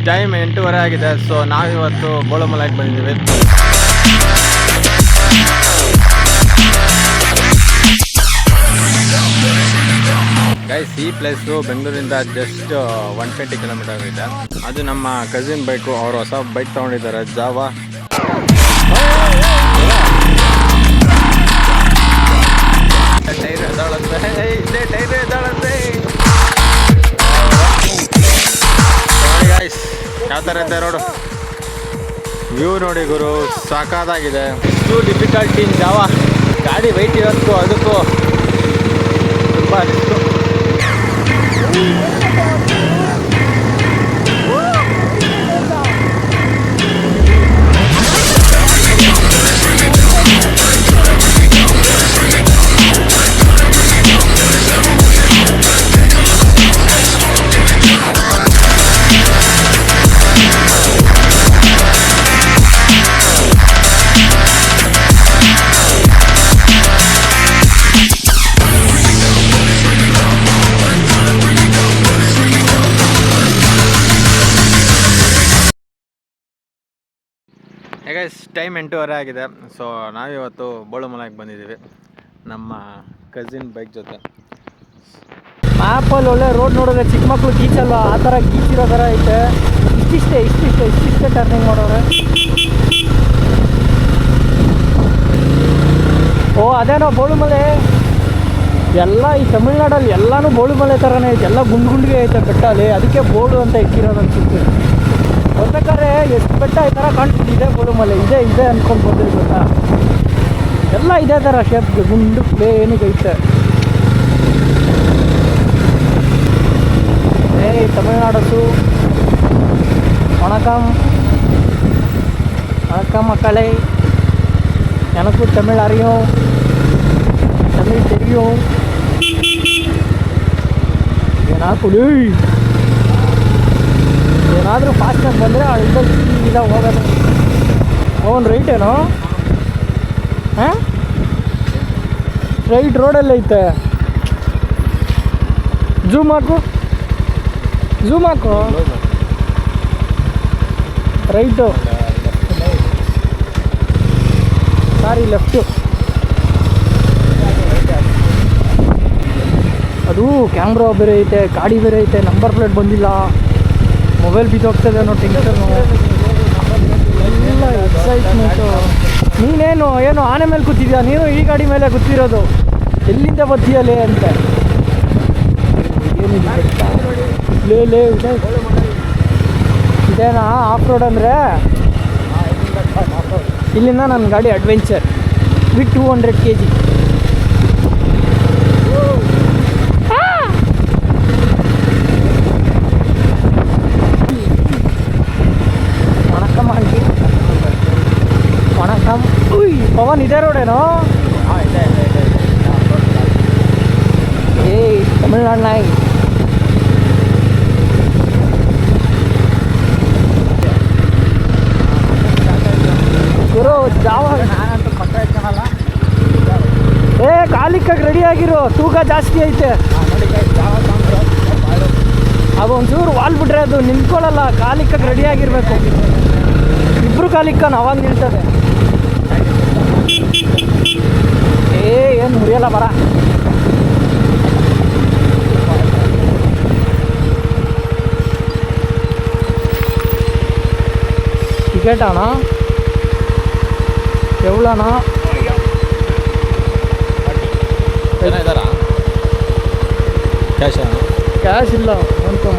Time 8:30 ಆಗಿದೆ. So ನಾವಿವತ್ತು ಬೋಳಮಲೈಗೆ ಬಂದಿದ್ದೀವಿ. ಗೈಸ್, ಈ ಪ್ಲೇಸು ಬೆಂಗಳೂರಿಂದ ಜಸ್ಟ್ 120 ಕಿಲೋಮೀಟರ್ ಇದೆ. ಅದು ನಮ್ಮ ಕಸಿನ್ ಬೈಕು. ಅವರು ಹೊಸ ಬೈಕ್ ತೊಗೊಂಡಿದ್ದಾರೆ, ಜಾವಾ. ಯಾವ ಥರ ಇದೆ ರೋಡು, ವ್ಯೂ ನೋಡಿ ಗುರು, ಸಾಕಾಗಿದೆ. ಎಷ್ಟು ಡಿಫಿಕಲ್ಟಿ ಇನ್ ಜಾವಾ. ಗಾಡಿ ವೆಯ್ಟ್ ಇರೋದಕ್ಕೂ ಅದಕ್ಕೂ ತುಂಬ ರಿಸ್ಕು. ಗೈಸ್, ಟೈಮ್ 8:30 ಆಗಿದೆ. ಸೊ ನಾವಿವತ್ತು ಬೋಳಮಲೈಗೆ ಬಂದಿದ್ದೀವಿ ನಮ್ಮ ಕಸಿನ್ ಬೈಕ್ ಜೊತೆ. ಮ್ಯಾಪಲ್ಲಿ ಒಳ್ಳೆ ರೋಡ್ ನೋಡಿದ್ರೆ ಚಿಕ್ಕ ಮಕ್ಕಳು ಗೀಚಲ್ವ, ಆ ಥರ ಗೀಚಿರೋ ಥರ ಐತೆ. ಇಷ್ಟಿಷ್ಟೇ ಟರ್ನಿಂಗ್ ಮಾಡೋರೆ. ಓ ಅದೇನೋ ಬೋಳುಮಲೆ. ಎಲ್ಲ ಈ ತಮಿಳ್ನಾಡಲ್ಲಿ ಎಲ್ಲನೂ ಬೋಳುಮಲೆ ಥರನೇ ಐತೆ. ಎಲ್ಲ ಗುಂಡಿಗೆ ಐತೆ ಬೆಟ್ಟಲ್ಲಿ, ಅದಕ್ಕೆ ಬೋಳು ಅಂತ ಇಕ್ಕಿರೋದು ಅನ್ಸುತ್ತೆ. ಬರ್ಬೇಕಾದ್ರೆ ಎಷ್ಟು ಬೆಟ್ಟ ಈ ಥರ ಕಾಣ್ತಿದ್ದು, ಇದೆ ಬೋಳುಮಲೆ, ಇದೆ ಅಂದ್ಕೊಂಡು ಬಂದಿರಿ ಗೊತ್ತಾ. ಎಲ್ಲ ಇದೇ ಥರ ಶೇಪ್ಗೆ ಗುಂಡು ಏನಿಗೆ ಐತೆ. ஏய் தமிழ்நாடு வணக்கம் மக்களே. எனக்கும் தமிழ் அறியும், தமிழ் தெரியும். ಏನಾದರೂ ಫಾಸ್ಟಾಗಿ ಬಂದರೆ ಇಲ್ಲ ಹೋಗೋದು. ಒಂದು ರೈಟ್ ಏನೋ, ಹಾಂ ರೈಟ್ ರೋಡಲ್ಲಿ ಐತೆ. ಝೂಮ್ ಹಾಕು ರೈಟು, ಸಾರಿ ಲೆಫ್ಟು. ಅದು ಕ್ಯಾಮ್ರಾ ಬೇರೆ ಐತೆ, ಗಾಡಿ ಬೇರೆ ಐತೆ, ನಂಬರ್ ಪ್ಲೇಟ್ ಬಂದಿಲ್ಲ, ಮೊಬೈಲ್ ಬಿದ್ದೋಗ್ತದೆ ಅನ್ನೋ ಟೆನ್ಷನ್ನು. ಎಲ್ಲ ಎಕ್ಸೈಟ್ಮೆಂಟು. ನೀನೇನು ಆನೆ ಮೇಲೆ ಕೂತಿದ್ಯಾ? ನೀನು ಈ ಗಾಡಿ ಮೇಲೆ ಕೂತಿರೋದು, ಎಲ್ಲಿಂದ ಬರ್ತೀಯಲೇ ಅಂತ. ಲೇ ಇದೇನಾ ಆಫ್ ರೋಡ್ ಅಂದರೆ? ಇಲ್ಲಿಂದ ನನ್ನ ಗಾಡಿ ಅಡ್ವೆಂಚರ್ ವಿತ್ 200 kg. ವಣಕಮ್ ಆಂಟಿ, ವಣಕಮ್. ಪವನ್, ಇದೇ ರೋಡೇನೋ? ಏಯ್ ತಮಿಳ್ನಾಡು ನಾಯಿ. ಗುರು ಜಾವ ನಾನಂತೂ ಪಕ್ಕ ಇಟ್ಕೊಳಲ್ಲ. ಕಾಲಿಕ್ಕಕ್ಕೆ ರೆಡಿ ಆಗಿರೋ, ತೂಕ ಜಾಸ್ತಿ ಐತೆ. ಅದು ಒಂಚೂರು ವಾಲ್ ಬಿಟ್ರೆ ಅದು ನಿಂತ್ಕೊಳ್ಳಲ್ಲ, ಕಾಲಿಕ್ಕಕ್ಕೆ ರೆಡಿ ಆಗಿರ್ಬೇಕು. ಇಬ್ರು ಕಾಲಿಕ್ಕನ ಅವಾಗ ನಿಲ್ತದೆ. ಏನು ಮುರಿಯಲ್ಲ ಬರ. ಟಿಕೆಟ್ ಅಣ್ಣ ಎವಳಣ್ಣ? ಕ್ಯಾಶ್ ಇಲ್ಲ ಅನ್ಕೊ.